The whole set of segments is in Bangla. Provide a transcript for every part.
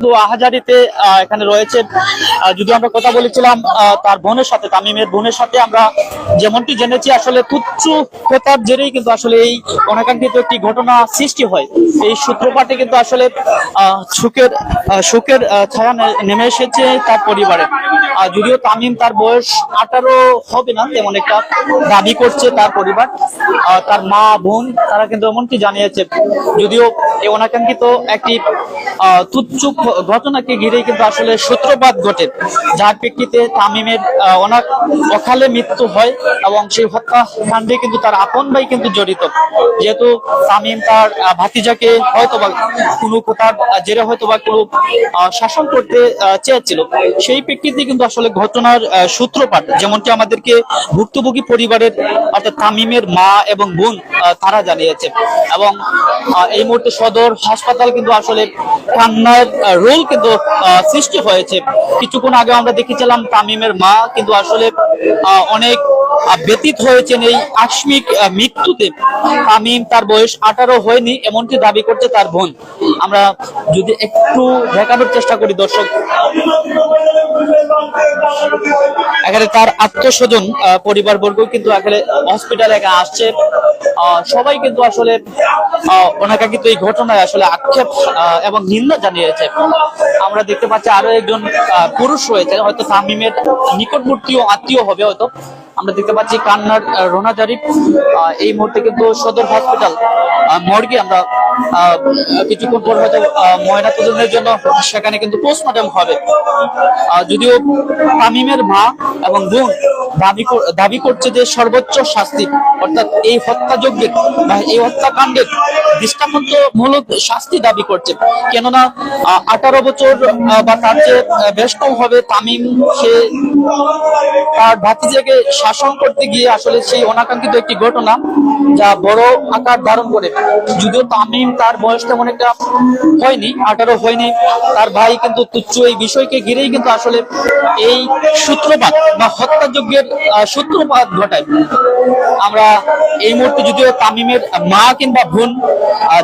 আহাজারিতে এখানে রয়েছে। যদি আমরা কথা বলেছিলাম তার বোনের সাথে, তামিমের বোনের সাথে, আমরা যেমনটি জেনেছি আসলে তুচ্ছ কথার জেরেই কিন্তু আসলে এই অনাকাঙ্ক্ষিত একটি ঘটনা সৃষ্টি হয়। এই সূত্রপাতে কিন্তু আসলে শোকের ছায়া নেমে এসেছে তার পরিবারে। যদিও তামিম তার বয়স 18 হবে না তেমন একটা দাবি করছে তার পরিবার, তার মা বোন তারা কিন্তু এমনটি জানিয়েছে। যদিও এই অনাকাঙ্ক্ষিত একটি তুচ্ছ ঘটনাকে ঘিরে কিন্তু আসলে সূত্রপাত ঘটে, যার প্রেক্ষিতে তামিমের অকালে মৃত্যু হয় এবং সেই হত্যাকাণ্ডে কিন্তু তার আপন ভাই কিন্তু জড়িত। যেহেতু তামিম তার ভাতিজাকে হয়তোবা কোনো কোথার জেরে হয়তোবা কোনো শাসন করতে চেয়েছিল, সেই প্রেক্ষিতে কিন্তু আসলে ঘটনার সূত্রপাত, যেমনটি আমাদেরকে ভুক্তভোগী পরিবারের অর্থাৎ তামিমের মা এবং বোন তারা জানিয়েছে। এবং এই মুহূর্তে সদর হাসপাতাল কিন্তু আসলে কান্নার রোল কিন্তু সৃষ্টি হয়েছে। কিছুক্ষণ আগে আমরা দেখেছিলাম তামিমের মা কিন্তু আসলে অনেক ব্যতীত হয়েছেন এই আকস্মিক মৃত্যুতে। তামিম তার বয়স 18 হয়নি এমনটি দাবি করছে তার বোন। আমরা যদি একটু দেখানোর চেষ্টা করি দর্শক, এখানে তার আত্মস্বজন পরিবারবর্গ কিন্তু এখানে হসপিটালে আসছে। সবাই কিন্তু আসলে অনাকাঙ্ক্ষিত এই ঘটনায় আসলে আক্ষেপ এবং নিন্দা জানিয়েছে। আমরা দেখতে পাচ্ছি আরো একজন পুরুষ রয়েছে, হয়তো তামিমের নিকটবর্তী আত্মীয় হবে হয়তো। আমরা দেখতে পাচ্ছি কান্নার রোনা জারি। এই মুহূর্তে কিন্তু সদর হসপিটাল মর্গে আমরা কিছুক্ষণ পর হয়তো ময়নাতদন্তের জন্য সেখানে কিন্তু পোস্টমর্টম হবে। যদিও তামিমের মা এবং বোন দাবি করছে যে সর্বোচ্চ শাস্তি, অর্থাৎ এই হত্যাযজ্ঞের বা এই হত্যাকাণ্ডের দৃষ্টান্তমূলক শাস্তি দাবি করছে। কেননা 18 বছর বা তার চেয়ে বেশ কম হবে তামিম সে তার ভাতিজাকে শাসন করতে গিয়ে আসলে সেই অনাকাঙ্ক্ষিত একটি ঘটনা যা বড় আকার ধারণ করে। যদিও তামিম তার বয়স তেমন একটা হয়নি, 18 হয়নি, তার ভাই কিন্তু তুচ্ছ এই বিষয়কে ঘিরেই কিন্তু আসলে এই সূত্রপাত বা হত্যাযজ্ঞের সূত্রপাত ঘটায়। আমরা এই মুহূর্তে যদিও তামিমের মা কিংবা বোন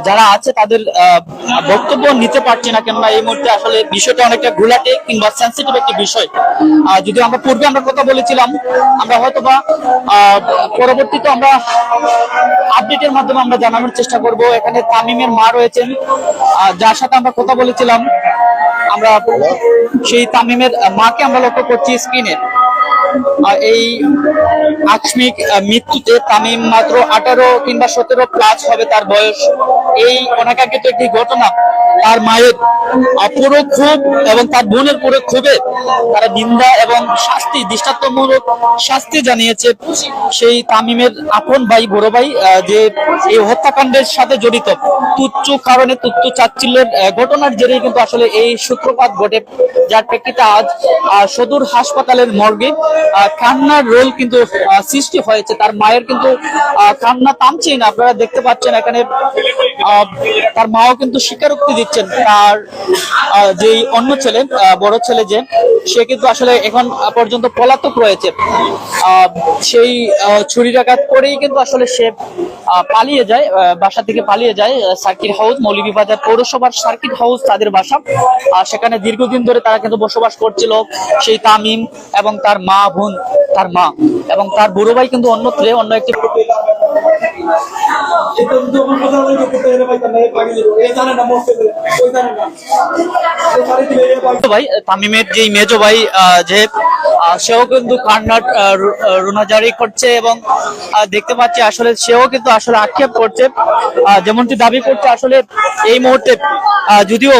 যারা আছে তাদের বক্তব্য নিতে পারছি না, কেননা এই মুহূর্তে আসলে বিষয়টা অনেকটা ঘোলাটে কিংবা সেন্সিটিভ একটি বিষয়। যদি আমরা পূর্বে আমরা কথা বলেছিলাম, আমরা হয়তোবা পরবর্তীতে আমরা আপডেটের মাধ্যমে আমরা জানানোর চেষ্টা করব। এখানে তামিমের মা রয়েছেন যার সাথে আমরা কথা বলেছিলাম, আমরা সেই তামিমের মাকে আমরা লক্ষ্য করছি স্ক্রিনে। এই আকস্মিক মৃত্যুতে তামিম মাত্র 18 কিংবা 17 প্লাস হবে তার বয়স। এই অনাকাঙ্ক্ষিত একটি ঘটনা তার মায়ের পুরো ক্ষোভ এবং তার বোনের পুরো ক্ষোভে তারা নিন্দা এবং শাস্তি, দৃষ্টান্তমূলক শাস্তি জানিয়েছে সেই তামিমের আপন ভাই, বড় ভাই, যে এই হত্যাকাণ্ডের সাথে জড়িত। তুচ্ছ কারণে, তুচ্ছ চাচ্ছিল্যের ঘটনার জেরেই কিন্তু আসলে এই সূত্রপাত ঘটে, যার প্রেক্ষিতে আজ সদর হাসপাতালের মর্গে কান্নার রোল কিন্তু সৃষ্টি হয়েছে। তার মায়ের কিন্তু কান্না থামছেই না। আপনারা দেখতে পাচ্ছেন এখানে তার মাও কিন্তু স্বীকারোক্তি দিচ্ছেন তার যে অন্য ছেলে, বড় ছেলে যে সে কিন্তু আসলে এখন পর্যন্ত পলাতক রয়েছে। সেই ছুরিকাঘাত করেই কিন্তু আসলে সে পালিয়ে যায়, বাসা থেকে পালিয়ে যায়। সার্কিট হাউস, মৌলভীবাজার পৌরসভার সার্কিট হাউস তাদের বাসা। সেখানে দীর্ঘদিন ধরে তারা কিন্তু বসবাস করছিল সেই তামিম এবং তার মা বোন, তার মা এবং তার বড় ভাই কিন্তু অন্যত্রে অন্য একটি ভাই, তামিমের যে মেজো ভাই যে সেও কিন্তু কান্নার রোনা জারি করছে এবং দেখতে পাচ্ছি আসলে সেও কিন্তু আসলে আক্ষেপ করছে, যেমনটি দাবি করছে আসলে এই মুহূর্তে যদিও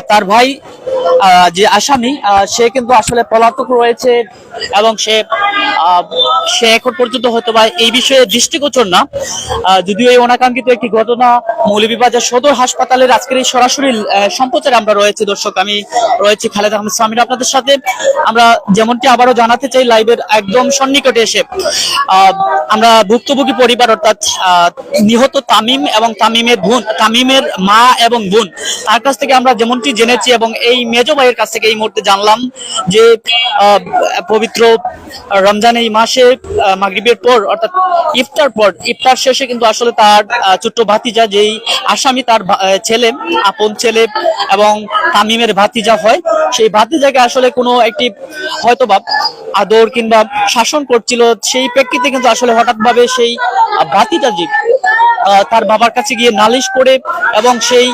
তার ভাই যে আসামি সে কিন্তু আসলে পলাতক রয়েছে এবং সে এখন পর্যন্ত হয়তো বা এই বিষয়ে দৃষ্টিগোচর না। যদিও এই অনাকাঙ্ক্ষিত একটি ঘটনা মৌলভীবাজার সদর হাসপাতালের আজকের এই সরাসরি সম্প্রচারে আমরা রয়েছে দর্শক, আমি রয়েছি খালেদ আহমেদ সামির আপনাদের সাথে। আমরা যেমনটি আবারও জানাতে চাই লাইভের একদম সন্নিকটে এসে আমরা ভুক্তভোগী পরিবার অর্থাৎ নিহত তামিম এবং তামিমের বোন, তামিমের মা এবং বোন, তার কাছ থেকে আমরা যেমনটি জেনেছি এবং এই মেজো ভাইয়ের কাছ থেকে এই মুহূর্তে জানলাম যে পবিত্র রমজান এই মাসে মাগরিবের পর অর্থাৎ ইফতার শেষে কিন্তু আসলে তার ছোট্ট ভাতিজা যেই আসামি তার ছেলে আপন ছেলে এবং তামিমের ভাতিজা হয়, সেই ভাতিজাকে আসলে কোনো একটি হয়তোবা আদর কিংবা শাসন করছিল, সেই প্রেক্ষিতে কিন্তু আসলে হঠাৎ ভাবে সেই ভাতিজাজি তার বাবার কাছে গিয়ে নালিশ করে এবং সেই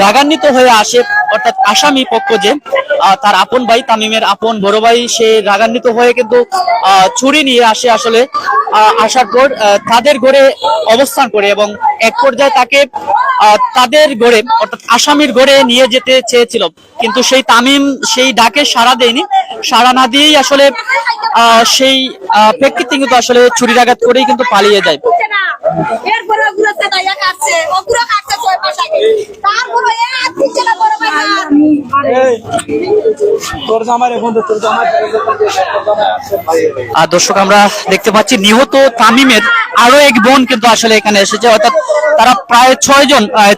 রাগান্বিত হয়ে আসে, অর্থাৎ আসামি পক্ষ যে তার আপন ভাই তামিমের আপন বড় ভাই, সে রাগান্বিত হয়ে কিন্তু ছুরি নিয়ে আসে আসলে। আসার পর তাদের ঘরে অবস্থান করে এবং এক পর্যায়ে তাকে তাদের ঘরে অর্থাৎ আসামির ঘরে নিয়ে যেতে চেয়েছিল, কিন্তু সেই তামিম সেই ডাকে সাড়া দেয়নি। সাড়া না দিয়েই আসলে সেই প্রেক্ষিতে কিন্তু আসলে ছুরির আঘাত করেই কিন্তু পালিয়ে যায়। দর্শক আমরা দেখতে পাচ্ছি নিহত তামিমের আরো এক বোন কিন্তু আসলে এখানে এসেছে, অর্থাৎ তারা প্রায়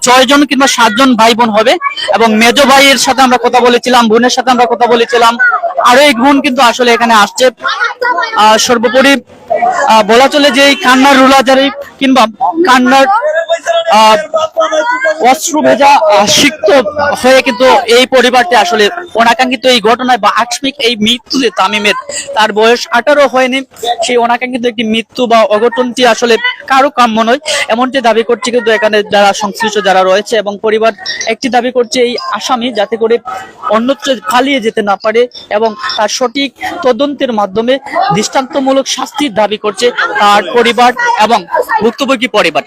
6 জন কিংবা 7 জন ভাই বোন হবে এবং মেজো ভাইয়ের সাথে আমরা কথা বলেছিলাম, বোনের সাথে আমরা কথা বলেছিলাম, আরো এক বোন কিন্তু আসলে এখানে আসছে। সর্বোপরি বলা চলে যে এই কান্নার রুলাজারি কিংবা কান্নার অশ্রু ভেজা সিক্ত হয়ে কিন্তু এই পরিবারটি আসলে অনাকাঙ্ক্ষিত এই ঘটনায় বা আকস্মিক এই মৃত্যুতে তামিমের, তার বয়স 18 হয়নি, সেই অনাকাঙ্ক্ষিত একটি মৃত্যু বা অঘটনটি আসলে কারো কাম্য নয় এমনটি দাবি করছে কিন্তু এখানে যারা সংশ্লিষ্ট যারা রয়েছে, এবং পরিবার একটি দাবি করছে এই আসামি যাতে করে অন্যত্র পালিয়ে যেতে না পারে এবং তার সঠিক তদন্তের মাধ্যমে দৃষ্টান্তমূলক শাস্তির দাবি করছে তার পরিবার এবং ভুক্তভোগী পরিবার।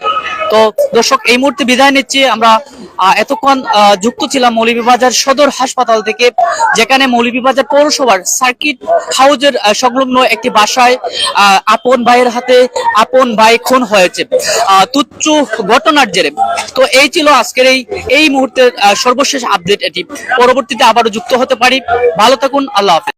তো দর্শক এই মুহূর্তে বিদায় নিচ্ছি। আমরা এতক্ষণ যুক্ত ছিলাম মৌলভীবাজার সদর হাসপাতাল থেকে, যেখানে মৌলভীবাজার পৌরসভার সার্কিট হাউজের সংলগ্ন একটি বাসায় আপন ভাইয়ের হাতে আপন ভাই খুন হয়েছে তুচ্ছ ঘটনার জেরে। তো এই ছিল আজকের এই মুহূর্তের সর্বশেষ আপডেট। এটি পরবর্তীতে আবারও যুক্ত হতে পারি। ভালো থাকুন, আল্লাহ হাফেজ।